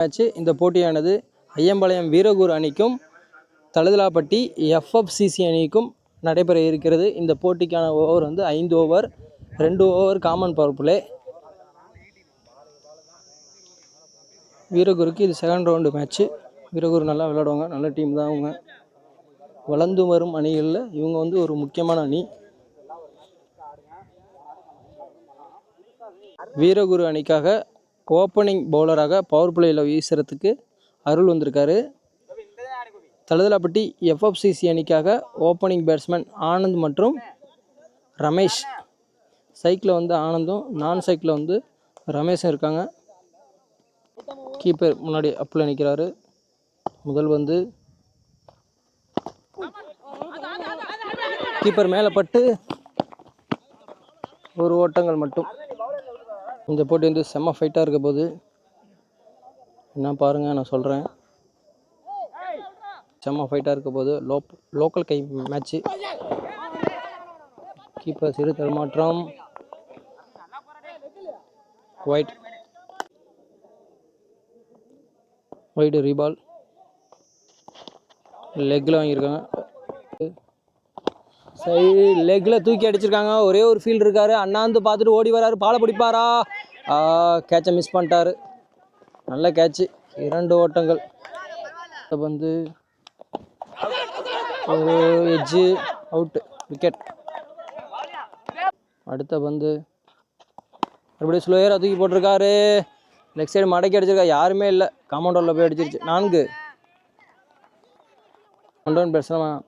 Match. இந்த போட்டியானது ஐயம்பாளையம் வீரகுரு அணிக்கும் தழுதலாப்பட்டி எஃப்எஃப்சிசி அணிக்கும் நடைபெற இருக்கிறது. இந்த போட்டிக்கான ஓவர் வந்து 5 over, 2 over common power play. வீரகுருக்கு இது செகண்ட் ரவுண்டு மேட்ச்சு. வீரகுரு நல்லா விளையாடுவாங்க, நல்ல டீம் தான். அவங்க வளர்ந்து வரும் அணிகளில் இவங்க வந்து ஒரு முக்கியமான அணி. வீரகுரு அணிக்காக ஓப்பனிங் பவுலராக பவர் பிளேயில் வீசுறதுக்கு அருள் வந்திருக்காரு. தழுதலாப்பட்டி எஃப்எஃப்சிசி அணிக்காக ஓப்பனிங் பேட்ஸ்மேன் ஆனந்த் மற்றும் ரமேஷ். சைக்கிளில் வந்து ஆனந்தும், நான் சைக்கிளில் வந்து ரமேஷும் இருக்காங்க. கீப்பர் முன்னாடி அப்பில் நிற்கிறாரு. முதல் வந்து கீப்பர் மேலே பட்டு ஒரு ஓட்டங்கள் மட்டும். இந்த போட்டி வந்து செம்ம ஃபைட்டாக இருக்க போது என்ன பாருங்கள், நான் சொல்கிறேன். செம்ம ஃபைட்டாக இருக்க போது லோக்கல் கை மேட்ச்சு. கீப்பர் சிறு தடுமாற்றம். ஒயிட் ரீபால். லெக்கில் வாங்கியிருக்காங்க. சரி, லெக்கில் தூக்கி அடிச்சிருக்காங்க. ஒரே ஒரு ஃபீல்டு இருக்காரு. அண்ணாந்து பார்த்துட்டு ஓடி வராரு. பாலை பிடிப்பாரா? கேட்சை மிஸ் பண்ணிட்டாரு. நல்ல கேட்சு. 2 ஓட்டங்கள். வந்து ஒரு எட்ஜு அவுட்டு, விக்கெட். அடுத்த பந்து மறுபடியும் ஸ்லோயராக தூக்கி போட்டிருக்காரு. லெக் சைடு மடக்கி அடிச்சிருக்கா. யாருமே இல்லை. காம்பவுண்டரில் போய் அடிச்சிருச்சு. 4. ஒன்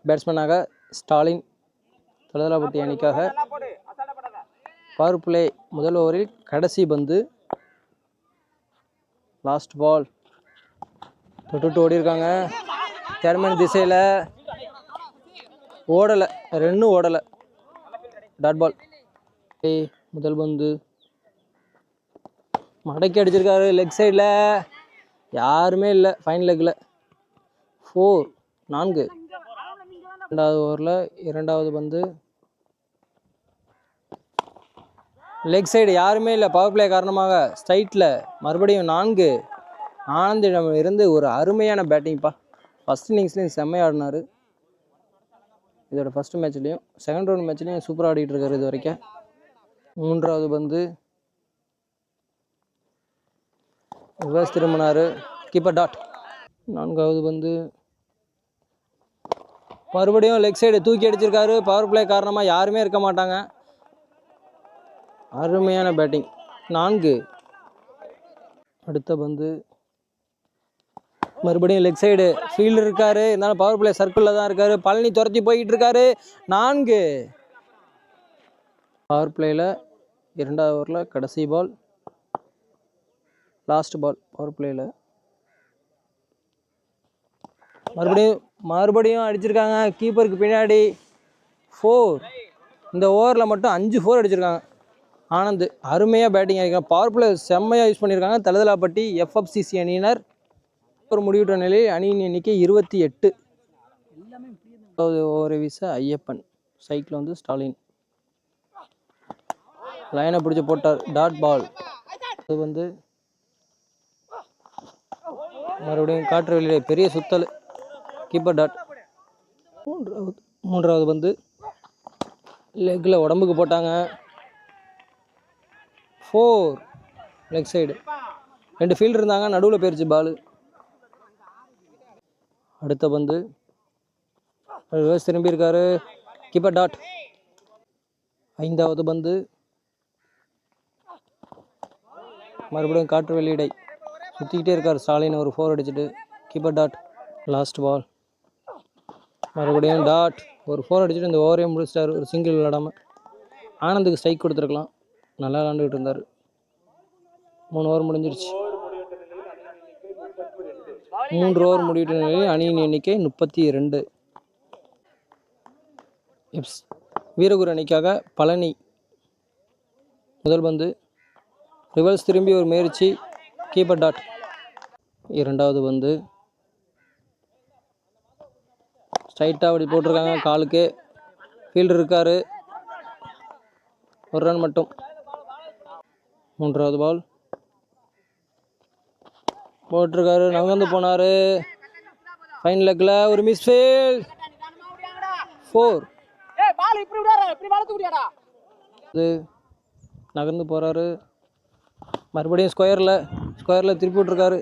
பேட்ஸ்மேனாக ஸ்டாலின் தழுதலாப்பட்டி அணிக்காக பவர் பிளே. முதல் ஓவரில் கடைசி பந்து. Last ball. தொட்டு ஓடி இருக்காங்க. தேர்மன் திசையில் ஓடலை, 2 ஓடலை. Dot ball. முதல் பந்து மடக்கி அடிச்சிருக்காரு. லெக் சைடில் யாருமே இல்லை. ஃபைன் லெக்கில் 4. 2வது ஓவரில் 2வது பந்து. லெக் சைடு யாருமே இல்லை. பவர் பிளே காரணமாக ஸ்ட்ரைட்டில் மறுபடியும் 4. ஆனந்திடம் இருந்து ஒரு அருமையான பேட்டிங்ப்பா. ஃபஸ்ட் இன்னிங்ஸ்லேயும் செம்மையாக ஆடினார். இதோட ஃபஸ்ட்டு மேட்ச்லேயும் செகண்ட் ரவுண்ட் மேட்ச்லேயும் சூப்பராக ஆடிட்டு இருக்காரு இது வரைக்கும். 3வது பந்து ரிவர்ஸ் திரும்பினார். Keeper dot. 4வது பந்து மறுபடியும் லெக் சைடு தூக்கி அடிச்சிருக்காரு. பவர் பிளே காரணமாக யாருமே இருக்க மாட்டாங்க. அருமையான பேட்டிங். 4. அடுத்த பந்து மறுபடியும் லெக் சைடு ஃபீல்டு இருக்காரு. இருந்தாலும் பவர் பிளே சர்க்கிளில் தான் இருக்காரு. பழனி துரத்தி போய்கிட்டு இருக்காரு. 4. பவர் பிளேயில் 2வது ஓவரில் கடைசி பால், லாஸ்ட் பால். பவர் பிளேயில் மறுபடியும் அடிச்சிருக்காங்க. கீப்பருக்கு பின்னாடி 4. இந்த ஓவரில் மட்டும் 5 4 அடிச்சிருக்காங்க. ஆனந்த் அருமையாக பேட்டிங் ஆகிருக்காங்க. பவர் பிளே செம்மையாக யூஸ் பண்ணியிருக்காங்க தழுதலாப்பட்டி எஃப்எஃப்சிசி அணியினர். ஒரு முடிவுற்ற நிலையில் அணியின் எண்ணிக்கை 28. ஓவரை வீச ஐயப்பன். சைக்கிள் வந்து ஸ்டாலின். லைனை பிடிச்சி போட்டார். Dot ball. அது வந்து மறுபடியும் காற்று வெளியிலே பெரிய சுத்தல். Keeper dot. 3வது பந்து லெக்கில் உடம்புக்கு போட்டாங்க. 4. லெக் சைடு 2 ஃபீல்டு இருந்தாங்க. நடுவில் போயிருச்சு பால். அடுத்த பந்து ரிவர்ஸ் திரும்பி இருக்காரு. Keeper dot. 5வது பந்து மறுபடியும் காற்று வெளியிடை சுற்றிக்கிட்டே இருக்கார் ஸ்டாலின். ஒரு 4 அடிச்சுட்டு. Keeper dot. Last ball. மறுபடியும் டாட். ஒரு 4 அடிச்சுட்டு இந்த ஓவரையும் முடிச்சிட்டார். ஒரு சிங்கிள் விளையாடாமல். ஆனந்துக்கு ஸ்ட்ரைக் கொடுத்துருக்கலாம். நல்லா விளாண்டுக்கிட்டு இருந்தார். 3 ஓவர் முடிஞ்சிருச்சு. 3 ஓவர் முடிவிட்ட நிலையில் அணியின் எண்ணிக்கை 32. வீரகுரு அணிக்காக பழனி. முதல் பந்து ரிவர்ஸ் திரும்பி ஒரு முயற்சி. Keeper dot. 2வது பந்து ஸ்ட்ரைட்டாக அப்படி போட்டிருக்காங்க. காலுக்கு ஃபீல்டு இருக்கார். 1 ரன் மட்டும். 3வது பால் போட்டிருக்காரு, நகர்ந்து போனார். ஃபைன் லெக்கில் ஒரு மிஸ்ஃபீல். 4. அது நகர்ந்து போகிறாரு, மறுபடியும் ஸ்கொயரில் திருப்பி விட்ருக்காரு.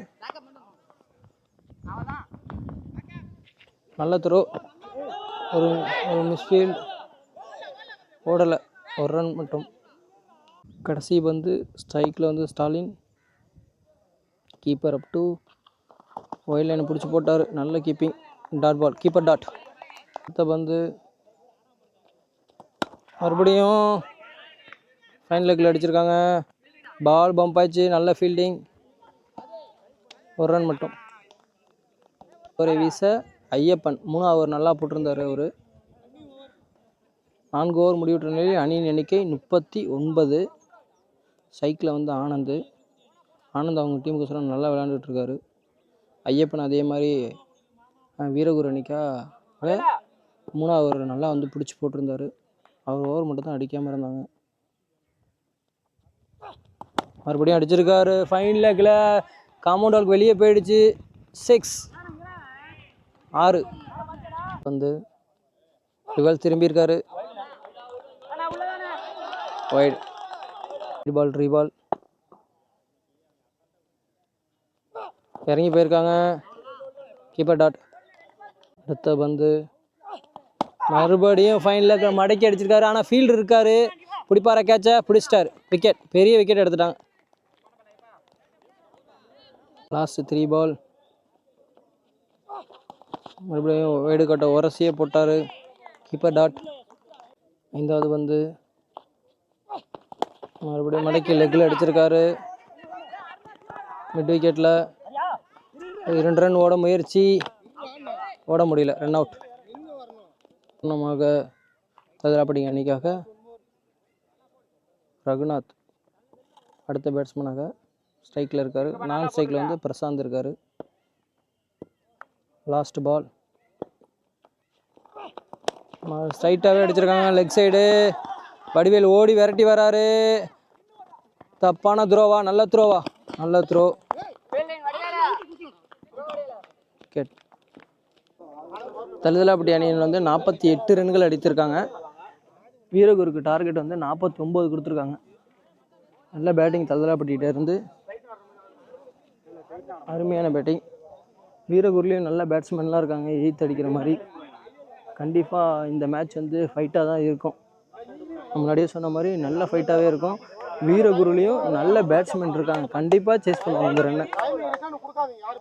நல்ல த்ரோ, ஒரு மிஸ்ஃபீல்ட், ஓடலை, ஒரு ரன் மட்டும். கடைசி பந்து ஸ்ட்ரைக்கில் வந்து Stalin, keeper up to white லைனை பிடிச்சி போட்டார். நல்ல keeping, dot ball, keeper dot. அடுத்த பந்து மறுபடியும் ஃபைன் லெக்கில் அடிச்சிருக்காங்க. பால் பம்ப் ஆயிடுச்சு, நல்ல ஃபீல்டிங், ஒரு ரன் மட்டும். ஒரு வீச ஐயப்பன் 3 ஓவர் நல்லா போட்டிருந்தார் அவர். 4 ஓவர் முடிவுற்ற நிலையில் அணியின் எண்ணிக்கை 39. சைக்கிளில் வந்து ஆனந்த் அவங்க டீமுக்கு சொல்ல நல்லா விளையாண்டுட்ருக்காரு. ஐயப்பன் அதே மாதிரி வீரகுரு அணிக்காக 3 ஓவர் நல்லா வந்து பிடிச்சி போட்டிருந்தார். அவர் ஓவர் மட்டும் தான் அடிக்காமல் இருந்தாங்க. மறுபடியும் அடிச்சிருக்காரு, ஃபைன் லெக்கில் காம்பவுண்ட் வால்க்கு வெளியே போயிடுச்சு. 6. 6 வந்து ரிவல்ஸ் திரும்பியிருக்காரு. வைட் ரீபால் இறங்கி போயிருக்காங்க. Keeper dot. அடுத்த பந்து மறுபடியும் ஃபைன் லெக்கில் மடக்கி அடிச்சிருக்காரு. ஆனால் ஃபீல்டு இருக்காரு, பிடிப்பார கேட்சை பிடிச்சிட்டார். விக்கெட், பெரிய விக்கெட் எடுத்துட்டாங்க. லாஸ்ட் 3 பால். மறுபடியும் வைடு கட்டை உரசியே போட்டார். Keeper dot. 5வது பந்து மறுபடியும் மடக்கி லெக்கில் அடிச்சிருக்காரு. மிட் விக்கெட்டில் 2 ரன் ஓட முயற்சி, ஓட முடியல, ரன் அவுட். பூர்ணமாக ததராப்படி அணிக்காக ரகுநாத் அடுத்த பேட்ஸ்மேனாக ஸ்ட்ரைக்கில் இருக்கார். நான் ஸ்ட்ரைக்கில் வந்து பிரசாந்த் இருக்கார். லாஸ்ட் பால் ஸ்ட்ரைட்டாகவே அடிச்சிருக்காங்க. லெக் சைடு வடிவேல் ஓடி விரட்டி வராரு. தப்பான த்ரோவா, நல்ல த்ரோ. விக்கெட். தழுதலாப்பட்டி அணியில் வந்து 48 ரன்கள் அடித்திருக்காங்க. வீரகுருக்கு டார்கெட் வந்து 49 கொடுத்துருக்காங்க. நல்ல பேட்டிங் தழுதலாப்பட்டிகிட்ட இருந்து, அருமையான பேட்டிங். வீரகுருலேயும் நல்ல பேட்ஸ்மேன்லாம் இருக்காங்க, 8 அடிக்கிற மாதிரி. கண்டிப்பாக இந்த மேட்ச் வந்து ஃபைட்டாக தான் இருக்கும். முன்னாடியே சொன்ன மாதிரி நல்ல ஃபைட்டாகவே இருக்கும். வீரகுருலேயும் நல்ல பேட்ஸ்மேன் இருக்காங்க, கண்டிப்பாக சேஸ் பண்ணுவாங்க இந்த ரன்னை.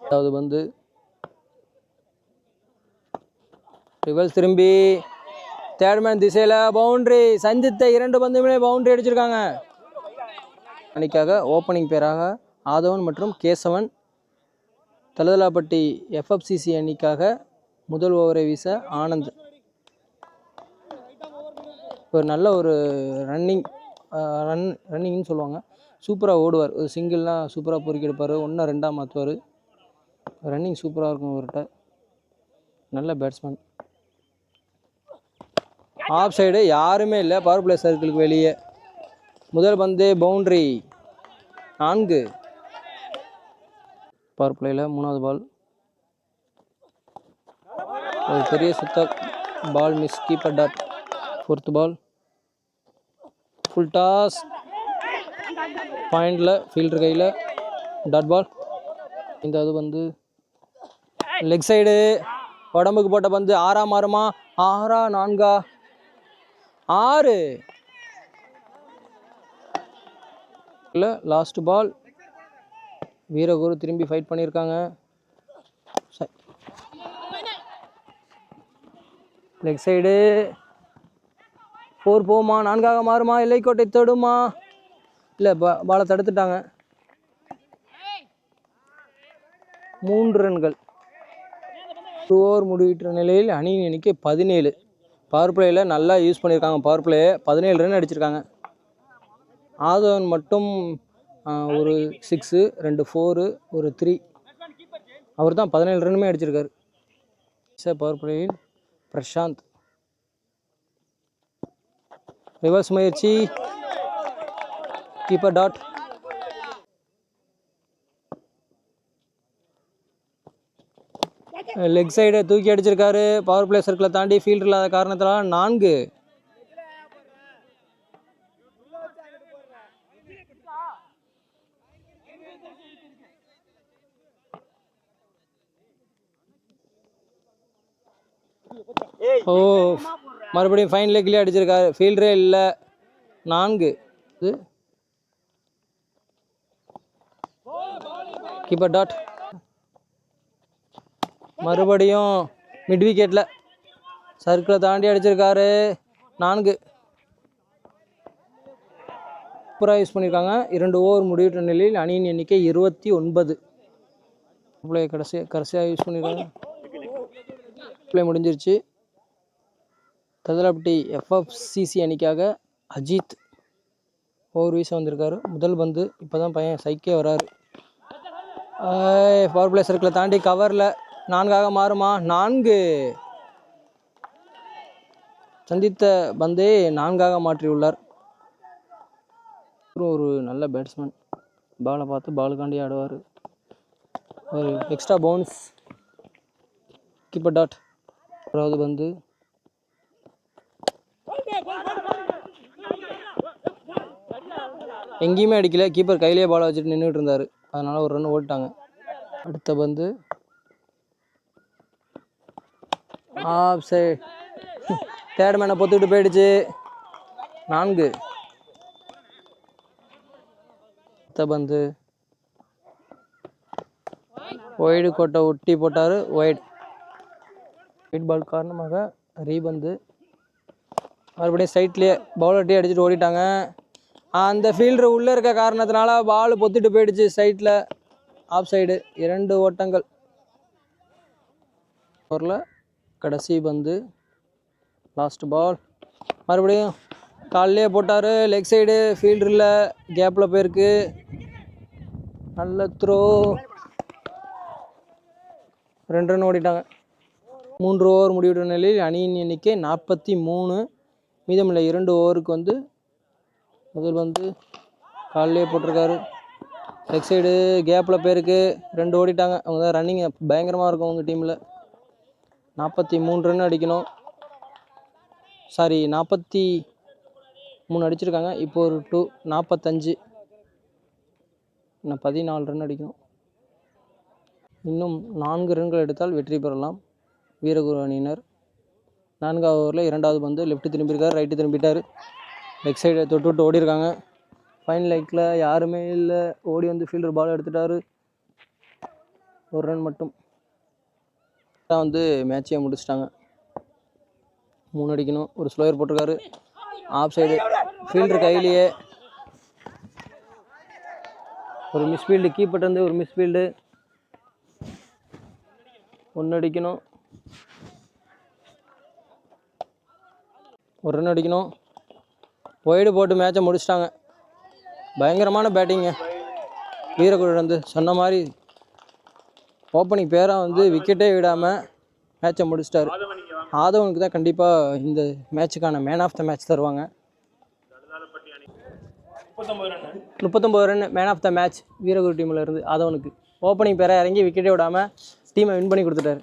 அதாவது வந்து ரிவல்ஸ் திரும்பி தேர்ட்மேன் திசையில் பவுண்ட்ரி. சஞ்சித்தை 2 பந்துமே பவுண்ட்ரி அடிச்சிருக்காங்க. அணிக்காக ஓப்பனிங் பேராக ஆதவன் மற்றும் கேசவன். தழுதலாப்பட்டி எஃப்எஃப்சிசி அணிக்காக முதல் ஓவரை வீச ஆனந்த். ஒரு நல்ல ஒரு ரன்னிங்னு சொல்லுவாங்க, சூப்பராக ஓடுவார். ஒரு சிங்கிள்லாம் சூப்பராக பொறுக்கி எடுப்பார், 1 2 மாற்றுவார். ரன்னிங் சூப்பராக இருக்கும் அவர்கிட்ட. நல்ல பேட்ஸ்மேன். ஆஃப் சைடு யாருமே இல்லை, பவர் பிளே சர்க்கிளுக்கு வெளியே. முதல் பந்து பவுண்ட்ரி, 4. பவர் பிளேயில் 3வது பால். ஒரு பெரிய சுத்த ball miss, keeper dot. 4th ball full toss, பாயிண்டில் ஃபீல்டர் கையில், டாட் பால். 5வது பந்து லெக் சைடு, உடம்புக்கு போட்ட பந்து. 6 மாறுமா, 6 4 6. இல்லை, லாஸ்ட் பால். வீரகுரு திரும்பி ஃபைட் பண்ணியிருக்காங்க. லெக் சைடு 4 போகுமா, 4 மாறுமா, இலைக்கோட்டை தொடுமா? இல்லை, பாலை தடுத்துட்டாங்க. 3 ரன்கள். 2 ஓவர் முடிவிட்ட நிலையில் அணியின் எண்ணிக்கை 17. பவர் பிளேயில் நல்லா யூஸ் பண்ணியிருக்காங்க. பவர் பிளே 17 ரன் அடிச்சிருக்காங்க. ஆதவன் மட்டும் ஒரு 6, 2 4, ஒரு 3. அவர் தான் 17 ரன்னுமே அடிச்சிருக்காரு. பவர் பிளேயில் பிரசாந்த். ரிவர்ஸ் முயற்சி, கீப்பர் டாட். லெக் சைடு தூக்கி அடிச்சிருக்காரு. பவர் பிளே சர்க்கிளை தாண்டி ஃபீல்டு இல்லாத காரணத்தினால 4. ஓ, மறுபடியும் ஃபைன் லெக்லேயே அடிச்சிருக்காரு. ஃபீல்டரே இல்லை. 4. Keeper dot. மறுபடியும் மிட் விக்கெட்டில் சர்க்கிளை தாண்டி அடிச்சிருக்காரு. 4. சூப்பராக யூஸ் பண்ணியிருக்காங்க. 2 ஓவர் முடிவுற்ற நிலையில் அணியின் எண்ணிக்கை 29. பிளே கடைசியாக யூஸ் பண்ணியிருக்காங்க. பிளே முடிஞ்சிருச்சு. ததலாப்பட்டி FFCC அணிக்காக அஜித் ஓவர் வீச வந்திருக்காரு. முதல் பந்து. இப்போ தான் பையன் சைக்கே வராரு. பவர் பிளே சர்க்கிளை தாண்டி கவரில் 4ஆக மாறுமா? 4. சந்தித்த பந்தே 4ஆக மாற்றியுள்ளார். ஒரு நல்ல பேட்ஸ்மேன். பாலை பார்த்து பாலுக்காண்டி ஆடுவார். ஒரு எக்ஸ்ட்ரா பவுன்ஸ். Keeper dot. அதாவது பந்து. எங்கேயுமே அடிக்கல. கீப்பர் கையிலேயே பாலை வச்சுட்டு நின்றுட்டு இருந்தார். அதனால் ஒரு ரன் ஓட்டாங்க. அடுத்த பந்து ஆஃப் சைட். தேர்ட் மேனை பொத்துக்கிட்டு போயிடுச்சு. 4. அடுத்த பந்து ஒய்டு கோட்டை ஒட்டி போட்டார். ஒயிட் பால் காரணமாக ரீபந்து. மறுபடியும் சைட்லேயே பவுலர்ட்டே அடிச்சுட்டு ஓடிட்டாங்க. அந்த ஃபீல்டர் உள்ளே இருக்க காரணத்தினால பால் பொத்துட்டு போயிடுச்சு சைட்டில். Off side. 2 ஓட்டங்கள். ஓவரில் கடைசி பந்து. Last ball. மறுபடியும் காலிலே போட்டார். Leg side. ஃபீல்டரில் கேப்பில் போயிருக்கு. நல்ல த்ரோ. 2 ரன் ஓடிட்டாங்க. 3 ஓவர் முடிவுற்ற நிலையில் அணியின் எண்ணிக்கை 43. மீதமுள்ள 2 ஓவருக்கு வந்து முதல் வந்து காலிலே போட்டிருக்காரு. லெக் சைடு கேப்பில் போயிருக்கு. 2 ஓடிட்டாங்க. அவங்க தான் ரன்னிங் பயங்கரமாக இருக்கும் அவங்க டீமில். 43 ரன் அடிக்கணும். சாரி, 43 அடிச்சிருக்காங்க. இப்போ ஒரு 2 45. இன்னும் 14 ரன் அடிக்கணும். இன்னும் 4 ரன்கள் எடுத்தால் வெற்றி பெறலாம் வீரகுரு அணியினர். 4ஆவது ஓவரில் 2வது பந்து. லெஃப்ட் திரும்பியிருக்காரு. ரைட்டு திரும்பிட்டார். லெக் சைடை தொட்டு விட்டு ஓடிருக்காங்க. ஃபைன் லெக்கில் யாருமே இல்லை. ஓடி வந்து ஃபீல்டர் பால் எடுத்துட்டாரு. 1 ரன் மட்டும் தான் வந்து மேட்சே முடிச்சிட்டாங்க. 3 அடிக்கணும். ஒரு ஸ்லோயர் போட்டிருக்காரு. Off side. ஃபீல்டர் கையிலேயே. ஒரு மிஸ்ஃபீல்டு. கீப்பர் வந்து ஒரு மிஸ்ஃபீல்டு. 1 அடிக்கணும். 1 ரன் அடிக்கணும். ஒய்டு போட்டு மேட்சை முடிச்சிட்டாங்க. பயங்கரமான பேட்டிங்க வீரகுரு. வந்து சொன்ன மாதிரி ஓப்பனிங் பேராக வந்து விக்கெட்டே விடாமல் மேட்சை முடிச்சிட்டாரு. ஆதவனுக்கு தான் கண்டிப்பாக இந்த மேட்சுக்கான மேன் ஆஃப் த மேட்ச் தருவாங்க. 39 run man of the match Veeraguru டீமில் இருந்து ஆதவனுக்கு. ஓப்பனிங் பேராக இறங்கி விக்கெட்டே விடாமல் டீமை வின் பண்ணி கொடுத்துட்டாரு.